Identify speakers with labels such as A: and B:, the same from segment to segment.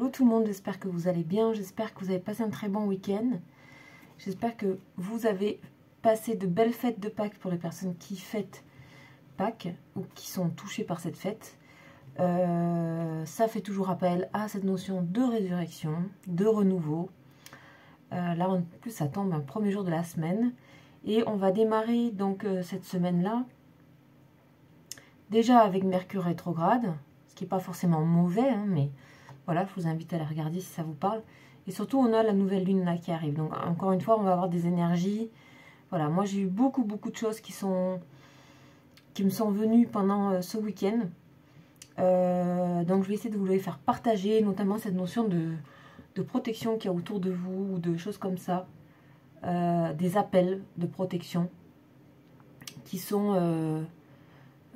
A: Hello tout le monde, j'espère que vous allez bien, j'espère que vous avez passé un très bon week-end. J'espère que vous avez passé de belles fêtes de Pâques pour les personnes qui fêtent Pâques ou qui sont touchées par cette fête. Ça fait toujours appel à cette notion de résurrection, de renouveau. Là en plus ça tombe un premier jour de la semaine et on va démarrer donc cette semaine-là déjà avec Mercure rétrograde, ce qui n'est pas forcément mauvais, hein, mais voilà, je vous invite à la regarder si ça vous parle. Et surtout, on a la nouvelle lune là qui arrive. Donc, encore une fois, on va avoir des énergies. Voilà, moi j'ai eu beaucoup de choses qui me sont venues pendant ce week-end. Donc, je vais essayer de vous les faire partager, notamment cette notion de protection qu'il y a autour de vous, ou de choses comme ça. Des appels de protection qui sont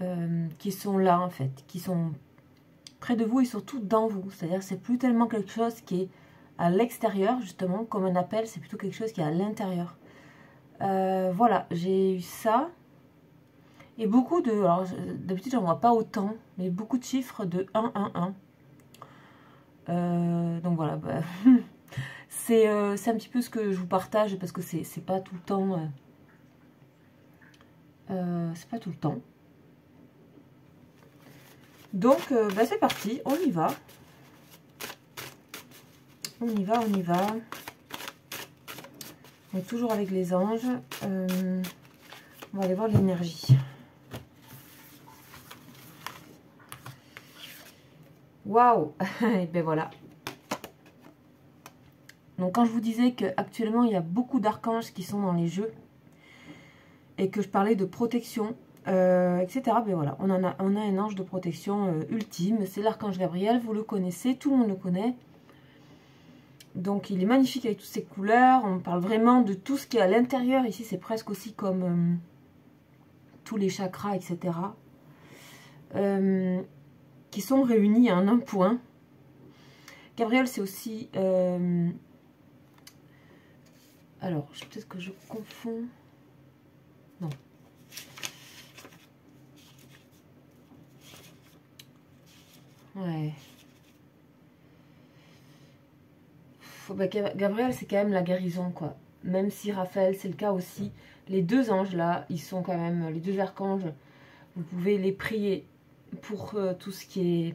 A: là, en fait, qui sont près de vous et surtout dans vous. C'est-à-dire que c'est plus tellement quelque chose qui est à l'extérieur, justement, comme un appel, c'est plutôt quelque chose qui est à l'intérieur. Voilà, j'ai eu ça. Et beaucoup de... Alors, d'habitude, j'en vois pas autant, mais beaucoup de chiffres de 1, 1, 1. Donc voilà, bah, c'est un petit peu ce que je vous partage, parce que c'est pas tout le temps... c'est pas tout le temps. Donc, bah, c'est parti, on y va. On y va, on y va. On est toujours avec les anges. On va aller voir l'énergie. Waouh. Et ben voilà. Donc, quand je vous disais qu'actuellement, il y a beaucoup d'archanges qui sont dans les jeux, et que je parlais de protection, etc. Ben voilà, on a un ange de protection ultime, c'est l'archange Gabriel, vous le connaissez, tout le monde le connaît. Donc il est magnifique avec toutes ses couleurs, on parle vraiment de tout ce qui est à l'intérieur, ici c'est presque aussi comme tous les chakras, etc. Qui sont réunis en un point. Gabriel c'est aussi... alors, peut-être que je confonds... Non. Ouais. Bah, Gabriel, c'est quand même la guérison, quoi. Même si Raphaël, c'est le cas aussi. Les deux anges, là, ils sont quand même... Les deux archanges, vous pouvez les prier pour tout ce qui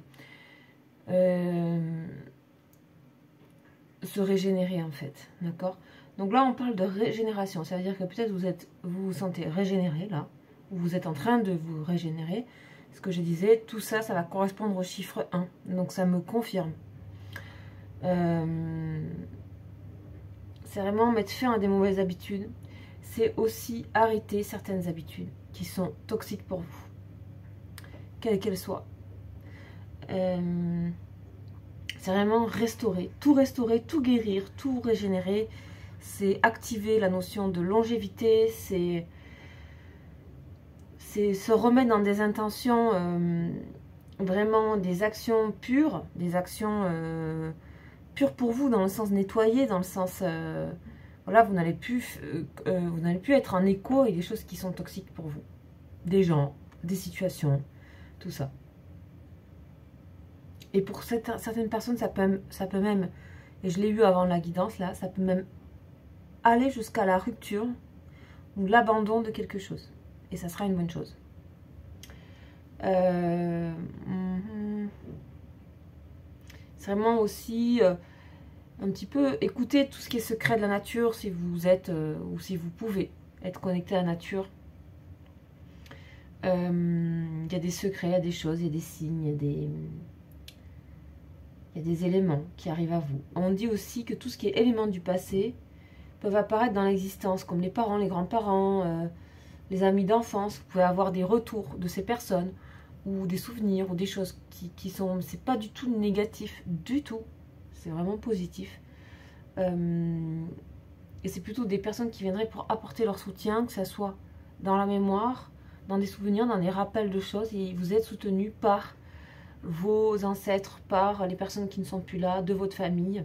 A: est... se régénérer, en fait. D'accord? Donc là, on parle de régénération. Ça veut dire que peut-être vous vous sentez régénéré, là. Ou vous êtes en train de vous régénérer. Ce que je disais, tout ça, ça va correspondre au chiffre 1. Donc ça me confirme. C'est vraiment mettre fin à des mauvaises habitudes. C'est aussi arrêter certaines habitudes qui sont toxiques pour vous. Quelles qu'elles soient. C'est vraiment restaurer, tout guérir, tout régénérer. C'est activer la notion de longévité, c'est se remettre dans des intentions, vraiment des actions pures, des actions pures pour vous, dans le sens nettoyer, dans le sens, voilà, vous n'allez plus être en écho avec des choses qui sont toxiques pour vous. Des gens, des situations, tout ça. Et pour certaines personnes, ça peut même, et je l'ai eu avant la guidance là, ça peut même aller jusqu'à la rupture ou l'abandon de quelque chose. Et ça sera une bonne chose. C'est vraiment aussi un petit peu écouter tout ce qui est secret de la nature si vous êtes ou si vous pouvez être connecté à la nature. Il y a des secrets, il y a des choses, il y a des signes, il y a des éléments qui arrivent à vous. On dit aussi que tout ce qui est éléments du passé peuvent apparaître dans l'existence, comme les parents, les grands-parents, les amis d'enfance. Vous pouvez avoir des retours de ces personnes, ou des souvenirs, ou des choses qui sont... C'est pas du tout négatif, du tout. C'est vraiment positif. Et c'est plutôt des personnes qui viendraient pour apporter leur soutien, que ça soit dans la mémoire, dans des souvenirs, dans des rappels de choses, et vous êtes soutenu par vos ancêtres, par les personnes qui ne sont plus là, de votre famille.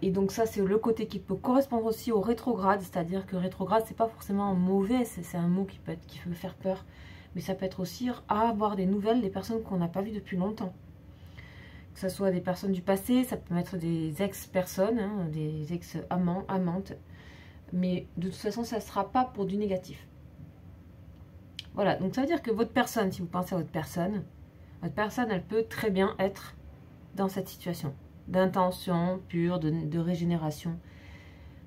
A: Et donc ça, c'est le côté qui peut correspondre aussi au rétrograde, c'est-à-dire que rétrograde, c'est pas forcément mauvais, c'est un mot qui peut faire peur, mais ça peut être aussi à avoir des nouvelles des personnes qu'on n'a pas vues depuis longtemps, Que ce soit des personnes du passé, ça peut être des ex-personnes, hein, des ex-amants, amantes. Mais de toute façon, ça ne sera pas pour du négatif. Voilà, donc ça veut dire que votre personne, si vous pensez à votre personne, elle peut très bien être dans cette situation d'intention pure, de régénération,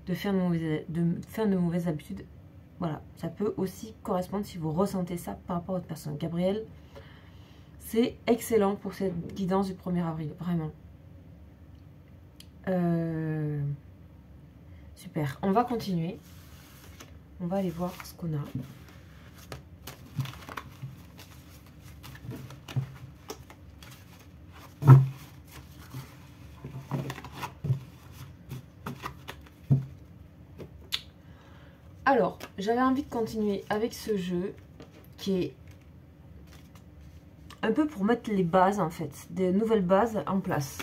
A: de faire de mauvaises habitudes. Voilà, ça peut aussi correspondre si vous ressentez ça par rapport à votre personne. Gabriel, c'est excellent pour cette guidance du 1er avril, vraiment. Super, on va continuer. On va aller voir ce qu'on a. Alors, j'avais envie de continuer avec ce jeu qui est un peu pour mettre les bases en fait, des nouvelles bases en place.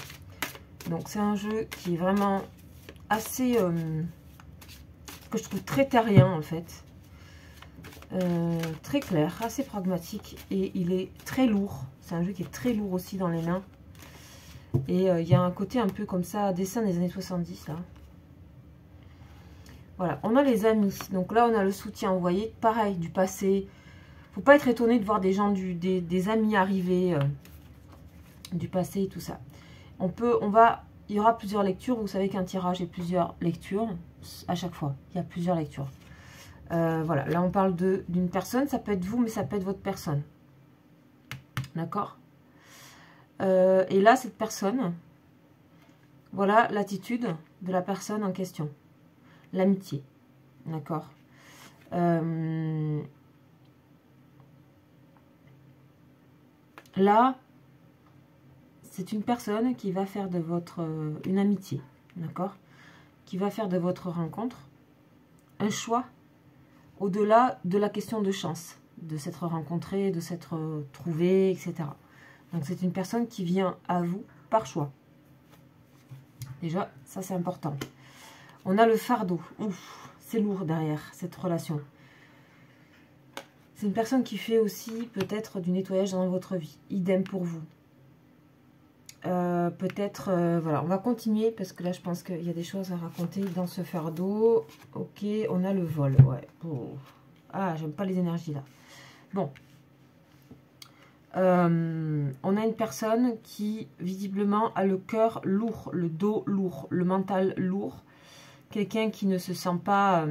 A: Donc c'est un jeu qui est vraiment assez, que je trouve très terrien en fait, très clair, assez pragmatique et il est très lourd. C'est un jeu qui est très lourd aussi dans les mains. Et il y a un côté un peu comme ça, dessin des années 70 là. Voilà, on a les amis. Donc là, on a le soutien. Vous voyez, pareil, du passé. Faut pas être étonné de voir des gens, des amis arriver du passé et tout ça. Il y aura plusieurs lectures. Vous savez qu'un tirage est plusieurs lectures à chaque fois. Il y a plusieurs lectures. Voilà, là, on parle d'une personne. Ça peut être vous, mais ça peut être votre personne. D'accord ? Et là, cette personne, voilà l'attitude de la personne en question. L'amitié, d'accord. Là, c'est une personne qui va faire de votre... une amitié, d'accord, qui va faire de votre rencontre un choix au-delà de la question de chance, de s'être rencontré, de s'être trouvé, etc. Donc, c'est une personne qui vient à vous par choix. Déjà, ça, c'est important. On a le fardeau. Ouf, c'est lourd derrière cette relation. C'est une personne qui fait aussi peut-être du nettoyage dans votre vie. Idem pour vous. Peut-être, voilà, on va continuer parce que là, je pense qu'il y a des choses à raconter dans ce fardeau. Ok, on a le vol, ouais. Oh. Ah, j'aime pas les énergies là. Bon. On a une personne qui, visiblement, a le cœur lourd, le dos lourd, le mental lourd. Quelqu'un qui ne se sent pas...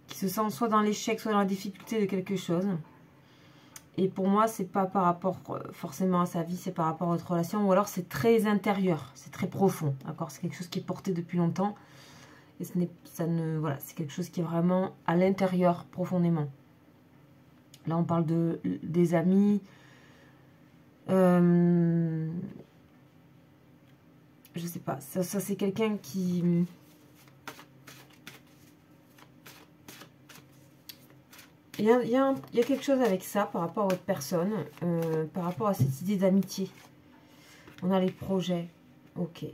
A: qui se sent soit dans l'échec, soit dans la difficulté de quelque chose. Et pour moi, c'est pas par rapport forcément à sa vie, c'est par rapport à votre relation. Ou alors c'est très intérieur, c'est très profond. D'accord, c'est quelque chose qui est porté depuis longtemps. Et voilà, c'est quelque chose qui est vraiment à l'intérieur, profondément. Là, on parle des amis. Je sais pas, ça c'est quelqu'un qui... Il y a quelque chose avec ça par rapport à votre personne, par rapport à cette idée d'amitié. On a les projets. Ok.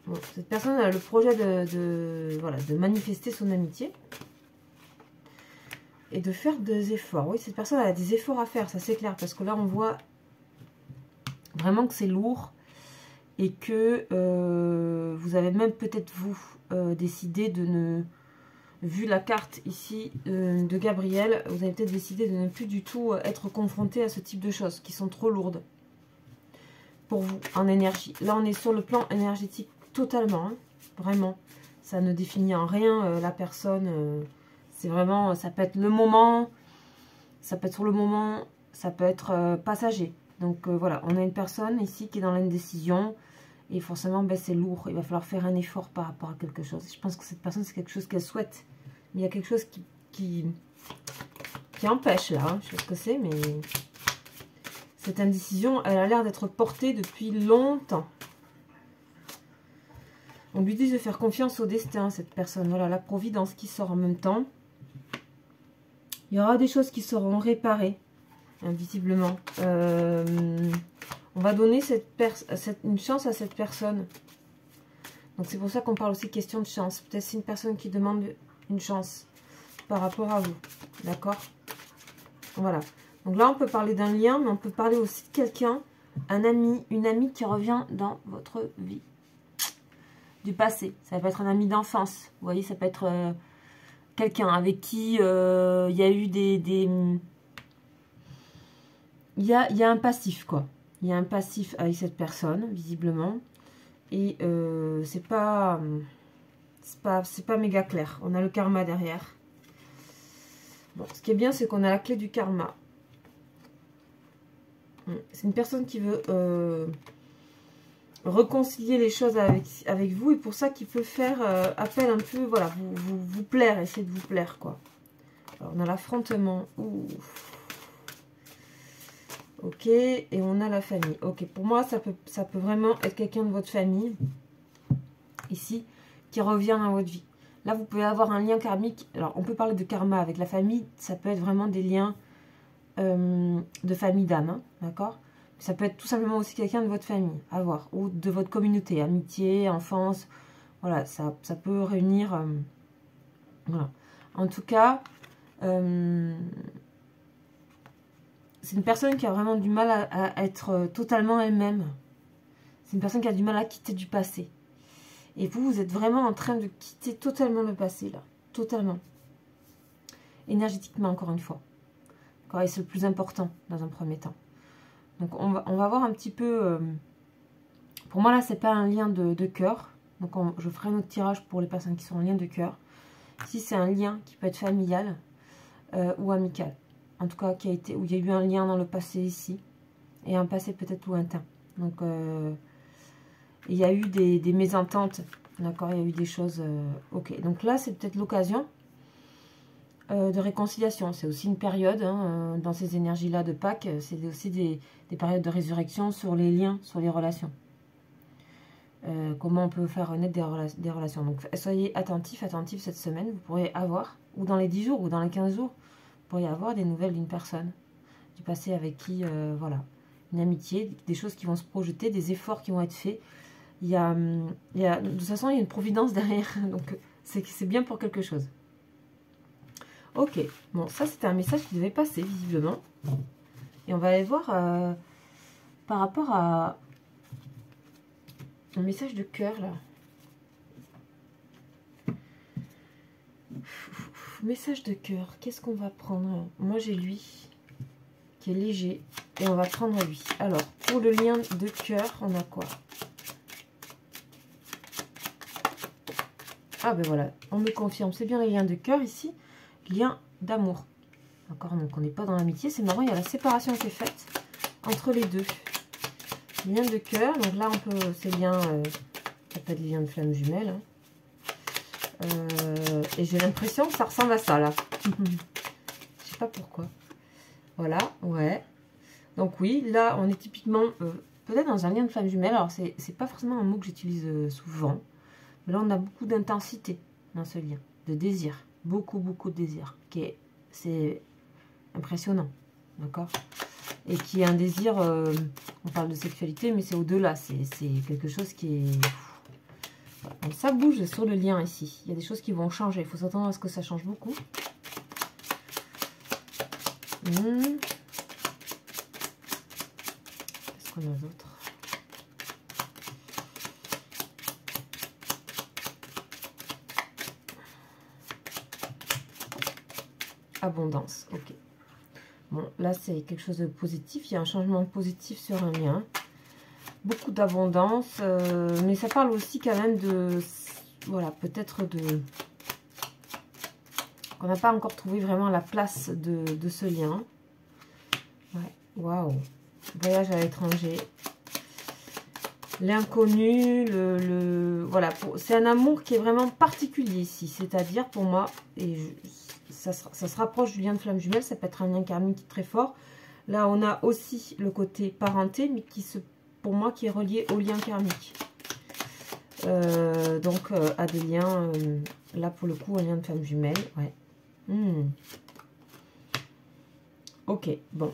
A: Bon, cette personne a le projet de manifester son amitié. Et de faire des efforts. Oui, cette personne a des efforts à faire, ça c'est clair. Parce que là, on voit vraiment que c'est lourd. Et que vous avez même peut-être vous décidé de ne... Vu la carte ici de Gabriel, vous avez peut-être décidé de ne plus du tout être confronté à ce type de choses qui sont trop lourdes pour vous en énergie. Là, on est sur le plan énergétique totalement, hein, vraiment. Ça ne définit en rien la personne. C'est vraiment, ça peut être le moment, ça peut être sur le moment, ça peut être passager. Donc voilà, on a une personne ici qui est dans l'indécision. Et forcément, ben, c'est lourd. Il va falloir faire un effort par rapport à quelque chose. Je pense que cette personne, c'est quelque chose qu'elle souhaite. Mais il y a quelque chose qui empêche là. Hein. Je sais pas ce que c'est, mais cette indécision, elle a l'air d'être portée depuis longtemps. On lui dit de faire confiance au destin, cette personne. Voilà, la providence qui sort en même temps. Il y aura des choses qui seront réparées, hein, visiblement. On va donner une chance à cette personne. Donc c'est pour ça qu'on parle aussi de question de chance. Peut-être c'est une personne qui demande une chance par rapport à vous. D'accord? Voilà. Donc là, on peut parler d'un lien, mais on peut parler aussi de quelqu'un, un ami, une amie qui revient dans votre vie. Du passé. Ça peut être un ami d'enfance. Vous voyez, ça peut être quelqu'un avec qui il y a eu il y a un passif, quoi. Il y a un passif avec cette personne, visiblement. Et c'est pas méga clair. On a le karma derrière. Bon, ce qui est bien, c'est qu'on a la clé du karma. C'est une personne qui veut réconcilier les choses avec vous. Et pour ça qu'il peut faire appel un peu, voilà, vous plaire, essayer de vous plaire, quoi. Alors, on a l'affrontement. Ok, et on a la famille. Ok, pour moi, ça peut vraiment être quelqu'un de votre famille, ici, qui revient dans votre vie. Là, vous pouvez avoir un lien karmique. Alors, on peut parler de karma avec la famille. Ça peut être vraiment des liens de famille d'âme, hein, d'accord? Ça peut être tout simplement aussi quelqu'un de votre famille, à voir, ou de votre communauté, amitié, enfance. Voilà, ça peut réunir... voilà. En tout cas... c'est une personne qui a vraiment du mal à être totalement elle-même. C'est une personne qui a du mal à quitter du passé. Et vous êtes vraiment en train de quitter totalement le passé, là. Totalement. Énergétiquement, encore une fois. Et c'est le plus important, dans un premier temps. Donc, on va voir un petit peu... pour moi, là, c'est pas un lien de cœur. Donc, je ferai un autre tirage pour les personnes qui sont en lien de cœur. Si c'est un lien qui peut être familial ou amical. En tout cas, où il y a eu un lien dans le passé ici. Et un passé peut-être lointain. Donc, il y a eu des mésententes. D'accord, il y a eu des choses... ok, donc là, c'est peut-être l'occasion de réconciliation. C'est aussi une période, hein, dans ces énergies-là de Pâques, c'est aussi des périodes de résurrection sur les liens, sur les relations. Comment on peut faire naître des relations. Donc, soyez attentifs cette semaine. Vous pourrez avoir, ou dans les 10 jours, ou dans les 15 jours, vous pourriez avoir des nouvelles d'une personne du passé avec qui, voilà, une amitié, des choses qui vont se projeter, des efforts qui vont être faits. De toute façon, il y a une providence derrière, donc c'est bien pour quelque chose. Ok, bon, ça c'était un message qui devait passer, visiblement. Et on va aller voir par rapport à un message de cœur, là. Message de cœur, qu'est-ce qu'on va prendre? Moi j'ai lui, qui est léger, et on va prendre lui. Alors, pour le lien de cœur, on a quoi? Ah ben voilà, on me confirme, c'est bien les liens de cœur ici, lien d'amour. D'accord, donc on n'est pas dans l'amitié, c'est marrant, il y a la séparation qui est faite entre les deux. Lien de cœur, donc là on peut, c'est bien, ça peut être des liens de flammes jumelles. Hein. Et j'ai l'impression que ça ressemble à ça là. Je sais pas pourquoi. Voilà, ouais. Donc oui, là on est typiquement, peut-être dans un lien de flammes jumelles, alors c'est pas forcément un mot que j'utilise souvent. Mais là, on a beaucoup d'intensité dans ce lien, de désir. Beaucoup de désir. C'est impressionnant. D'accord? Et qui est un désir, on parle de sexualité, mais c'est au-delà. C'est quelque chose qui est... Voilà. Donc ça bouge sur le lien ici. Il y a des choses qui vont changer. Il faut s'attendre à ce que ça change beaucoup. Qu'est-ce qu'on a d'autre? Abondance, ok. Bon, là, c'est quelque chose de positif. Il y a un changement positif sur un lien. Beaucoup d'abondance. Mais ça parle aussi quand même de... Voilà, peut-être de... On n'a pas encore trouvé vraiment la place de ce lien. Ouais, waouh. Voyage à l'étranger. L'inconnu, voilà, c'est un amour qui est vraiment particulier ici. C'est-à-dire, pour moi, et ça se rapproche du lien de flamme jumelle, ça peut être un lien karmique très fort. Là, on a aussi le côté parenté, mais pour moi, qui est relié au lien karmique. Donc, à des liens, là, pour le coup, un lien de flamme jumelle, ouais. Ok, bon.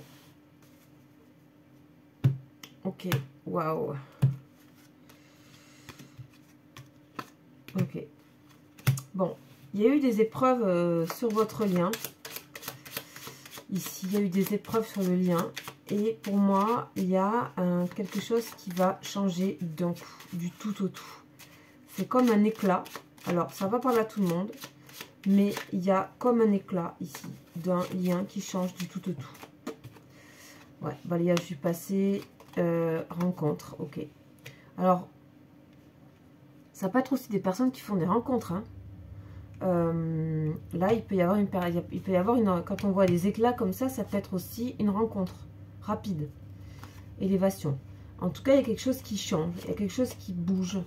A: Ok, waouh. Ok. Bon, il y a eu des épreuves sur votre lien. Ici, il y a eu des épreuves sur le lien. Et pour moi, il y a quelque chose qui va changer d'un coup, du tout au tout. C'est comme un éclat. Alors, ça va parler à tout le monde. Mais il y a comme un éclat ici, d'un lien qui change du tout au tout. Ouais, balayage du passé, rencontre, ok. Alors, ça peut être aussi des personnes qui font des rencontres, hein. Là, il peut y avoir une période, il peut y avoir une, quand on voit des éclats comme ça peut être aussi une rencontre rapide, élévation. En tout cas, il y a quelque chose qui change, il y a quelque chose qui bouge.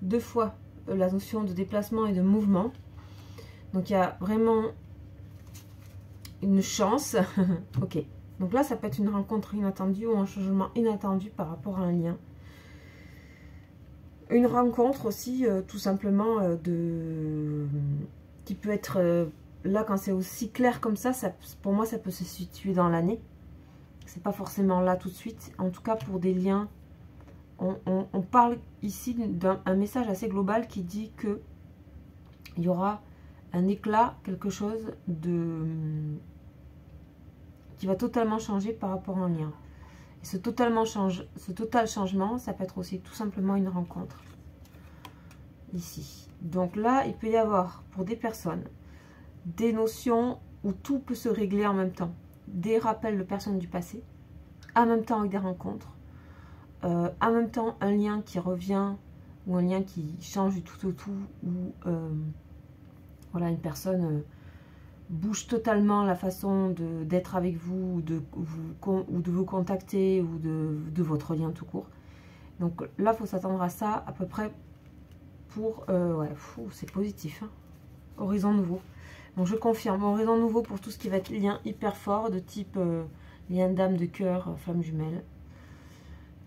A: Deux fois la notion de déplacement et de mouvement. Donc, il y a vraiment une chance. Ok. Donc là, ça peut être une rencontre inattendue ou un changement inattendu par rapport à un lien. Une rencontre aussi, tout simplement, qui peut être là quand c'est aussi clair comme ça, pour moi, ça peut se situer dans l'année. C'est pas forcément là tout de suite. En tout cas, pour des liens, on parle ici d'un message assez global qui dit que il y aura un éclat, quelque chose qui va totalement changer par rapport à un lien. Et ce total changement, ça peut être aussi tout simplement une rencontre. Ici. Donc là, il peut y avoir pour des personnes des notions où tout peut se régler en même temps. Des rappels de personnes du passé, en même temps avec des rencontres, en même temps un lien qui revient ou un lien qui change du tout au tout, ou voilà, une personne bouge totalement la façon d'être avec vous, ou de vous contacter, ou de votre lien tout court. Donc là, il faut s'attendre à ça à peu près pour... ouais, c'est positif. Hein. Horizon nouveau. Donc je confirme, horizon nouveau pour tout ce qui va être lien hyper fort, de type lien d'âme, de cœur, flamme jumelle.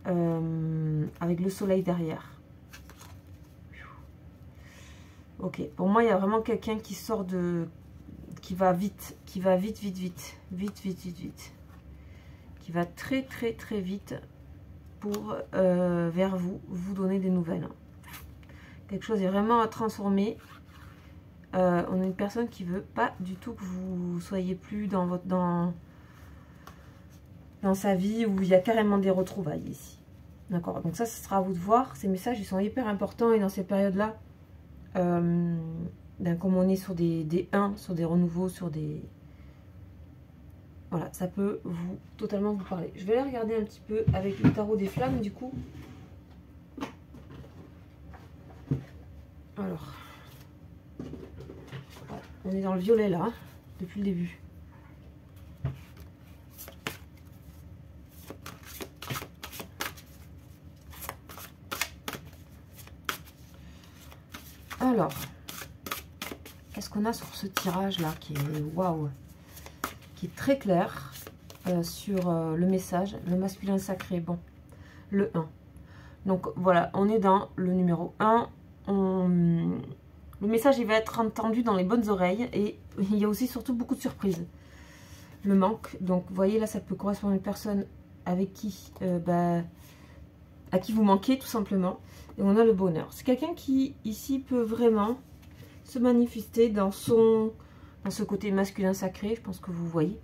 A: Avec le soleil derrière. Ok, pour moi, il y a vraiment quelqu'un qui sort de... qui va vite, qui va vite, qui va très vite pour vers vous donner des nouvelles. Quelque chose est vraiment à transformer. On a une personne qui veut pas du tout que vous soyez plus dans sa vie, où il y a carrément des retrouvailles ici. D'accord, donc ça, ce sera à vous de voir. Ces messages, ils sont hyper importants, et dans ces périodes-là, comme on est sur des 1, sur des renouveaux, sur des... Voilà, ça peut totalement vous parler. Je vais aller regarder un petit peu avec le tarot des flammes, du coup. Alors, on est dans le violet, là, depuis le début. Alors, qu'est-ce qu'on a sur ce tirage-là qui est waouh, qui est très clair sur le message, le masculin sacré, bon, le 1. Donc voilà, on est dans le numéro 1. Le message, il va être entendu dans les bonnes oreilles, et il y a aussi surtout beaucoup de surprises. Le manque, donc vous voyez là, ça peut correspondre à une personne avec qui, à qui vous manquez tout simplement. Et on a le bonheur. C'est quelqu'un qui, ici, peut vraiment se manifester dans ce côté masculin sacré, je pense que vous voyez.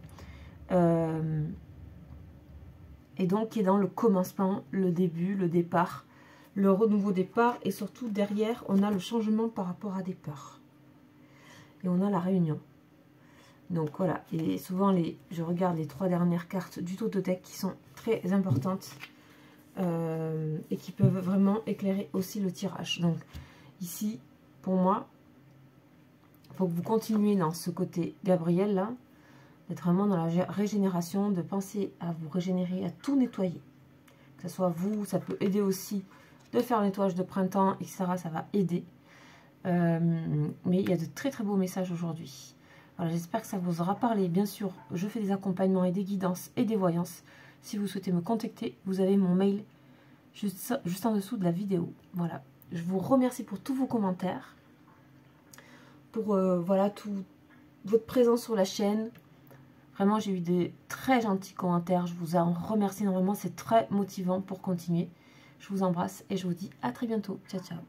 A: Et donc, qui est dans le commencement, le début, le départ, le renouveau départ. Et surtout, derrière, on a le changement par rapport à des peurs. Et on a la réunion. Donc, voilà. Et souvent, je regarde les 3 dernières cartes du Tototec qui sont très importantes. Et qui peuvent vraiment éclairer aussi le tirage. Donc ici, pour moi, il faut que vous continuiez dans ce côté Gabriel là, d'être vraiment dans la régénération, de penser à vous régénérer, à tout nettoyer. Que ce soit vous, ça peut aider aussi de faire le nettoyage de printemps, etc. Ça va aider. Mais il y a de très beaux messages aujourd'hui. Voilà, j'espère que ça vous aura parlé. Bien sûr, je fais des accompagnements et des guidances et des voyances. Si vous souhaitez me contacter, vous avez mon mail juste en dessous de la vidéo. Voilà. Je vous remercie pour tous vos commentaires. Pour voilà, votre présence sur la chaîne. Vraiment, j'ai eu des très gentils commentaires. Je vous en remercie énormément. C'est très motivant pour continuer. Je vous embrasse et je vous dis à très bientôt. Ciao, ciao.